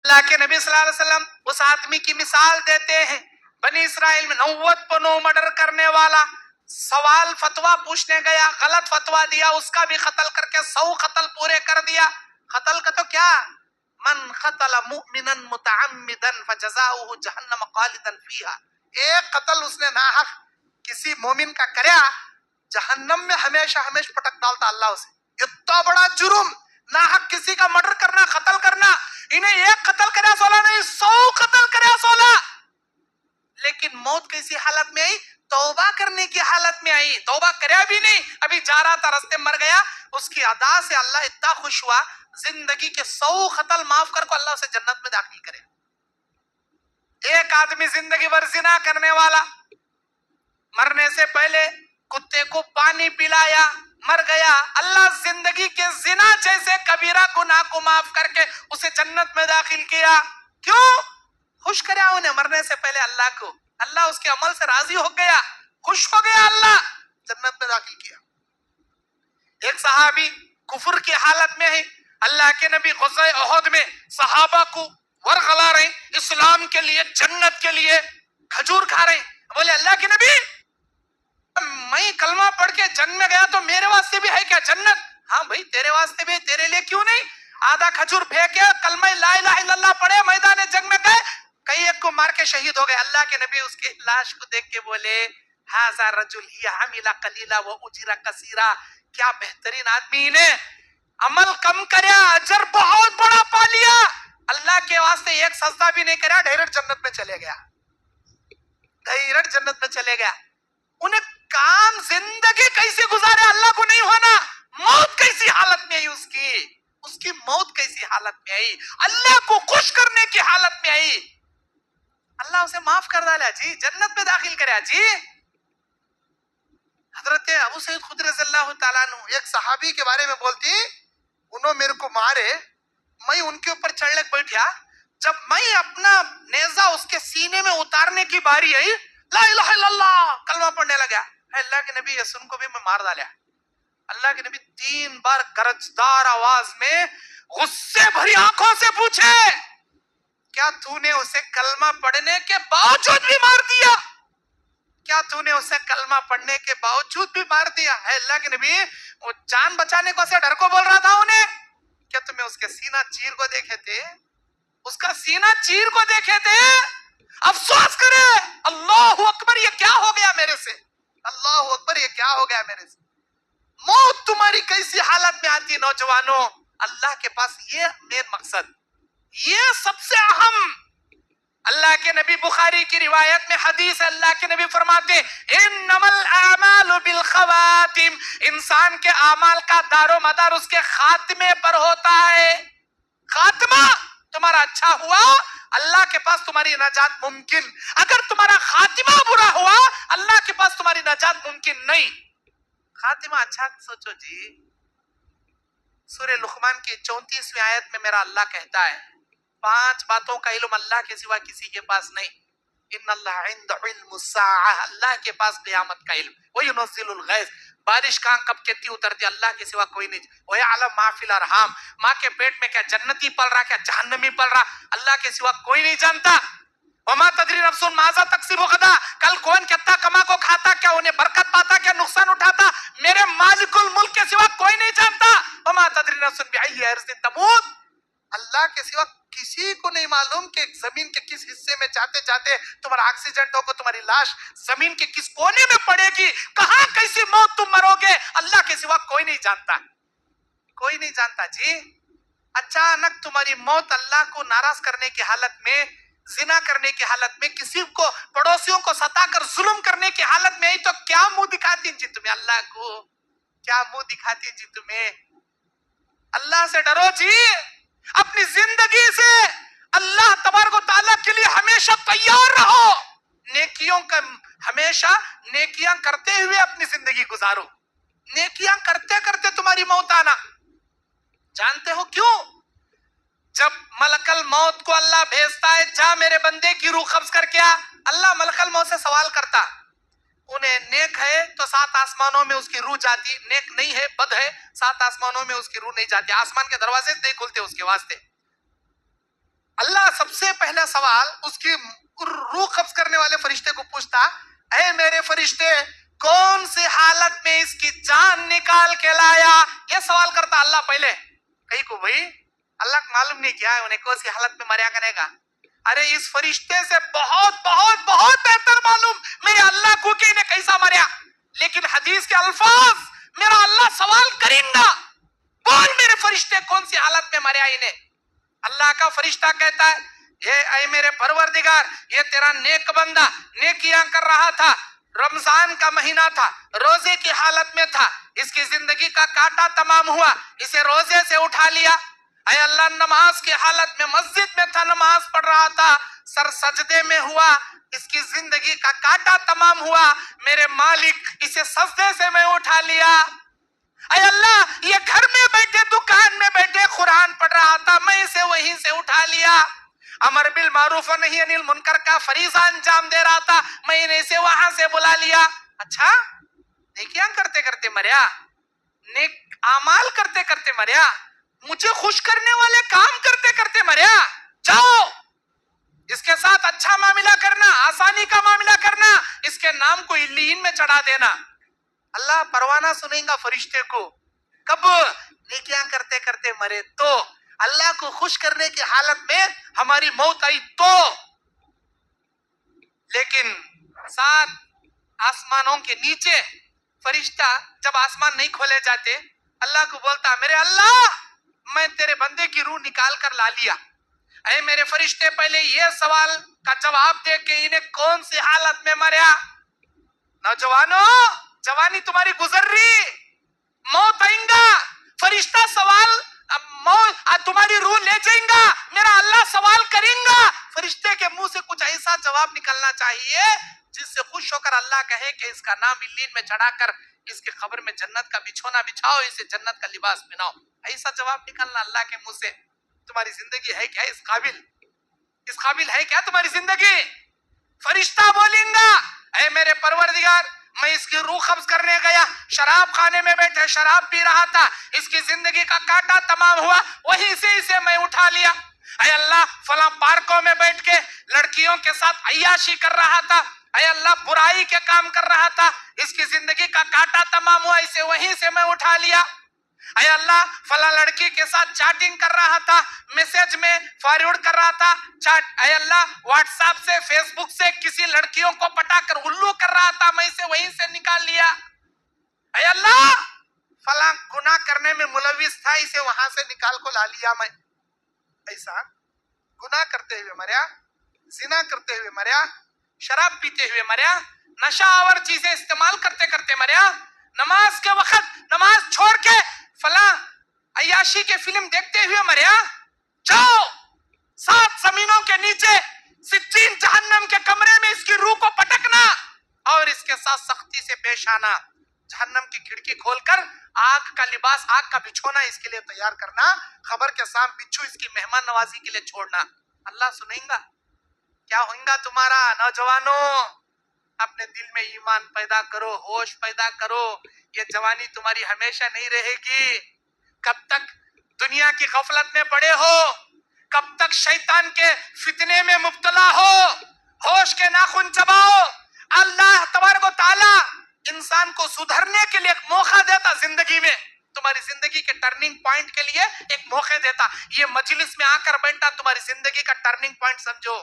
اللہ کے نبی صلی اللہ علیہ وسلم اس آدمی کی مثال دیتے ہیں، بنی اسرائیل میں 90 پنو مرڈر کرنے والا، سوال فتویٰ پوچھنے گیا، غلط فتویٰ دیا، اس کا بھی قتل کر کے 100 قتل پورے کر دیا۔ قتل کا تو کیا، من قتل مؤمنا متعمدا فجزاؤہ جہنم خالدا فیہا، ایک قتل اس نے ناحق کسی مومن کا کریا، جہنم میں ہمیشہ ہمیشہ پٹک ڈالتا اللہ اسے۔ اتنا بڑا جرم، ناحق کسی کا مرڈر کرنا، قتل کرنا، انہیں ایک قتل کریا 16 نہیں 100 قتل کریا 16۔ لیکن موت کیسی حالت میں آئی؟ توبہ کرنے کی حالت میں آئی، توبہ کریا بھی نہیں، ابھی جا رہا تھا رستے مر گیا، اس کی ادا سے اللہ اتنا خوش ہوا، زندگی کے 100 قتل معاف کر کو اللہ اسے جنت میں داخل کرے۔ ایک آدمی زندگی بھر زنا کرنے والا، مرنے سے پہلے کتے کو پانی پلایا، مر گیا، اللہ زندگی کے زنا جیسے کبیرہ گناہ کو معاف کر کے اسے جنت میں داخل کیا۔ کیوں؟ خوش کریا انہیں مرنے سے پہلے اللہ کو، اللہ اس کے عمل سے راضی ہو گیا، خوش ہو گیا، اللہ جنت میں داخل کیا۔ ایک صحابی کفر کی حالت میں ہے، اللہ کے نبی غزوہ احد میں صحابہ کو ورغلا رہے، اسلام کے لیے، جنت کے لیے کھجور کھا رہے، بولے اللہ کے نبی میں کلمہ پڑھ کے جنگ میں گیا تو میرے واسطے بھی ہے کیا جنت؟ ہاں بھائی تیرے واسطے بھی، تیرے لیے کیوں نہیں؟ آدھا کھجور پھینکے، کلمہ لا الہ الا اللہ پڑھے، میدان جنگ میں گئے، کئی ایک کو مار کے شہید ہو گئے۔ اللہ کے نبی اس کی لاش کو دیکھ کے بولے ھذا رجل ہی عمل قلیلا و اجر کثیرا، کیا بہترین آدمی، انہیں عمل کم کریا اجر بہت بڑا پا لیا، اللہ کے واسطے ایک سجدہ بھی نہیں کریا، ڈائریکٹ جنت میں چلے گیا، ڈائریکٹ جنت میں چلے گیا۔ انہیں کام زندگی کیسے گزارے اللہ کو نہیں ہونا، موت کیسی حالت میں آئی اس کی موت کیسی حالت میں آئی، اللہ کو خوش کرنے کی حالت میں آئی، اللہ اسے معاف کر ڈالا جی، جنت میں داخل کریا جی۔ حضرت ابو سعید خدری رضی اللہ تعالیٰ عنہ ایک صحابی کے بارے میں بولتی، انہوں میرے کو مارے، میں ان کے اوپر چڑھنے بیٹھیا، جب میں اپنا نیزہ اس کے سینے میں اتارنے کی باری آئی، لا الہ الا اللہ کلمہ پڑھنے لگا، اللہ کے نبی یہ سن کو بھی میں مار ڈالا۔ اللہ کے نبی 3 بار گرجدار آواز میں غصے بھری آنکھوں سے پوچھے کیا تو نے اسے کلمہ پڑھنے کے باوجود بھی مار دیا؟ کیا تو نے اسے کلمہ پڑھنے کے باوجود بھی مار دیا؟ ہے اللہ کے نبی وہ جان بچانے کو سے ڈر کو بول رہا تھا انہیں، کیا تمہیں اس کے سینہ چیر کو دیکھے تھے؟ اس کا سینہ چیر کو دیکھے تھے؟ افسوس کرے، اللہ اکبر یہ کیا ہو گیا میرے سے، اللہ اکبر یہ کیا ہو گیا میرے سے۔ موت تمہاری کیسی حالت میں آتی نوجوانوں، اللہ کے پاس یہ مین مقصد، یہ سب سے اہم۔ اللہ کے نبی بخاری کی روایت میں حدیث ہے، اللہ کے نبی فرماتے انما الاعمال بالخواتم، انسان کے اعمال کا دار و مدار اس کے خاتمے پر ہوتا ہے۔ خاتمہ تمہارا اچھا ہوا اللہ کے پاس تمہاری نجات ممکن، اگر تمہارا خاتمہ برا ہوا اللہ کے پاس تمہاری نجات ممکن نہیں۔ خاتمہ اچھا سوچو جی، سورہ لقمان کی 34ویں آیت میں میرا اللہ کہتا ہے 5 باتوں کا علم اللہ کے سوا کسی کے پاس نہیں، ان اللہ عند علم الساعہ، اللہ کے پاس قیامت کا علم، وینزل الغیث، بارش کہاں کب کتنی اترتی اللہ کے سوا کوئی نہیں، ویعلم ما فی الارحام، ماں کے پیٹ میں کیا جنتی پل رہا کیا جہنمی پل رہا اللہ کے سوا کوئی نہیں جانتا۔ وما تدری نفس ماذا تکسب غدا، کل کون کتنا کما کو کھاتا، کیا انہیں برکت پاتا کیا نقصان اٹھاتا، میرے مالک الملک کے سوا کوئی نہیں جانتا۔ وما تدری نفس بأی ارض تموت، اللہ کے سوا کسی کو نہیں معلوم کہ زمین کے کس حصے میں جاتے جاتے تمہارا ایکسیڈنٹ ہوگا، تمہاری لاش زمین کے کس کونے میں پڑے گی، کہاں کیسی موت تم مرو گے، اللہ کے سوا کوئی نہیں جانتا، کوئی نہیں جانتا جی۔ اچانک تمہاری موت اللہ کو ناراض کرنے کی حالت میں، زنا کرنے کی حالت میں، کسی کو پڑوسیوں کو ستا کر ظلم کرنے کی حالت میں آئی تو کیا منہ دکھاتی جی تمہیں اللہ کو، کیا منہ دکھاتی جی تمہیں؟ اللہ سے ڈرو جی، اپنی زندگی سے اللہ تبارک و تعالیٰ کے لیے ہمیشہ تیار رہو، نیکیوں کا ہمیشہ نیکیاں کرتے ہوئے اپنی زندگی گزارو، نیکیاں کرتے کرتے تمہاری موت آنا۔ جانتے ہو کیوں؟ جب ملک الموت کو اللہ بھیجتا ہے جا میرے بندے کی روح قبض کر کے آ، اللہ ملک الموت سے سوال کرتا، انہیں نیک ہے تو 7 آسمانوں میں اس کی روح جاتی، نیک نہیں ہے بد ہے 7 آسمانوں میں اس کی روح نہیں جاتی، آسمان کے دروازے نہیں کھلتے اس کے واسطے۔ اللہ پہلا سوال اس کی روح قبض کرنے والے فرشتے کو پوچھتا، اے میرے فرشتے، کون سی حالت میں اس کی جان نکال کے لایا؟ یہ سوال کرتا اللہ پہلے. کہیں کو بھائی اللہ کو معلوم نہیں کیا ہے انہیں کون سی حالت میں مریا کرے گا. ارے اس فرشتے سے بہت بہت بہت بہتر معلوم میرے اللہ کو کہ انہیں کیسا مریا. لیکن حدیث کے الفاظ میرا اللہ سوال کریں گا، بول میرے فرشتے کون سی حالت میں مریا انہیں. اللہ کا فرشتہ کہتا ہے، اے میرے پروردگار، یہ تیرا نیک بندہ نیکیاں کر رہا تھا، رمضان کا مہینہ تھا، روزے کی حالت میں تھا، اس کی زندگی کا کاٹا تمام ہوا، اسے روزے سے اٹھا لیا. اے اللہ، نماز کی حالت میں مسجد میں تھا، نماز پڑھ رہا تھا، سر سجدے میں ہوا، اس کی زندگی کا کاٹا تمام ہوا، میرے مالک اسے سجدے سے میں اٹھا لیا. اے اللہ، یہ گھر میں بیٹھے دکان میں بیٹھے قرآن پڑھ رہا تھا، میں اسے وہیں سے اٹھا لیا. امر بالمعروف و نہی عن المنکر کا فریضہ انجام دے رہا تھا، میں نے اسے وہاں سے بلا لیا. اچھا، نیکیاں کرتے کرتے مریا، نیک اعمال کرتے کرتے مریا، مجھے خوش کرنے والے کام کرتے کرتے مریا. جاؤ اس کے ساتھ اچھا معاملہ کرنا، آسانی کا معاملہ کرنا، اس کے نام کو علیین میں چڑھا دینا. اللہ پروانہ سنیں گا فرشتے کو. کب؟ نیکیاں کرتے کرتے مرے تو. اللہ کو خوش کرنے کی حالت میں ہماری موت آئی تو. لیکن سات آسمانوں کے نیچے فرشتہ جب آسمان نہیں کھولے جاتے، اللہ کو بولتا، میرے اللہ، میں تیرے بندے کی روح نکال کر لا لیا. اے میرے فرشتے، پہلے یہ سوال کا جواب دے کہ انہیں کون سی حالت میں مریا. نوجوانوں، جوانی تمہاری گزر رہی، موت آئیں گا، فرشتہ سوال تمہاری روح لے جائیں گا، میرا اللہ سوال کریں گا. فرشتے کے منہ سے کچھ ایسا جواب نکلنا چاہیے جس سے خوش ہو کر اللہ کہے کہ اس کا نام علیین میں چڑھا کر اس کے قبر میں جنت کا بچھونا بچھاؤ، اسے جنت کا لباس پہناؤ. ایسا جواب نکلنا اللہ کے منہ سے. تمہاری زندگی ہے کیا اس قابل؟ اس قابل ہے کیا تمہاری زندگی؟ فرشتہ بولیں گا، اے میرے پروردگار، میں اس کی روح قبض کرنے گیا، شراب خانے میں بیٹھے شراب پی رہا تھا، اس کی زندگی کا کاٹا تمام ہوا، وہیں سے اسے میں اٹھا لیا. اے اللہ، فلاں پارکوں میں بیٹھ کے لڑکیوں کے ساتھ عیاشی کر رہا تھا، اے اللہ برائی کے کام کر رہا تھا، اس کی زندگی کا کاٹا تمام ہوا، اسے وہیں سے میں اٹھا لیا. اے اللہ، فلاں لڑکی کے ساتھ چیٹنگ کر رہا تھا، میسج میں فارورڈ کر رہا تھا چیٹ، اے اللہ واٹس ایپ سے فیس بک سے کسی لڑکیوں کو پٹا کر الو کر رہا تھا، میں اسے وہیں سے نکال لیا. اے اللہ، فلاں گناہ کرنے میں ملوث تھا، اسے وہاں سے نکال کو لا لیا. میں ایسا گناہ کرتے ہوئے مریا، زنا کرتے ہوئے مریا، شراب پیتے ہوئے مریا، نشہ آور چیزیں استعمال کرتے کرتے مریا، نماز کے وقت نماز چھوڑ کے فلاں عیاشی کے فلم دیکھتے ہوئے مریا. جاؤ 7 زمینوں کے نیچے سجین جہنم کے کمرے میں اس کی روح کو پٹکنا اور اس کے ساتھ سختی سے پیش آنا. جہنم کی کھڑکی کھول کر آگ کا لباس، آگ کا بچھونا اس کے لیے تیار کرنا، خبر کے سام بچھو اس کی مہمان نوازی کے لیے چھوڑنا. اللہ سنیں گا. کیا ہوئیں گا تمہارا؟ نوجوانوں، اپنے دل میں ایمان پیدا کرو، ہوش پیدا کرو. یہ جوانی تمہاری ہمیشہ نہیں رہے گی. کب تک دنیا کی غفلت میں پڑے ہو، کب تک شیطان کے فتنے میں مبتلا ہو. ہوش کے ناخن چباؤ. اللہ تبارک و تعالی انسان کو سدھرنے کے لیے ایک موقع دیتا زندگی میں، تمہاری زندگی کے ٹرننگ پوائنٹ کے لیے ایک موقع دیتا. یہ مجلس میں آ کر بیٹھا تمہاری زندگی کا ٹرننگ پوائنٹ سمجھو.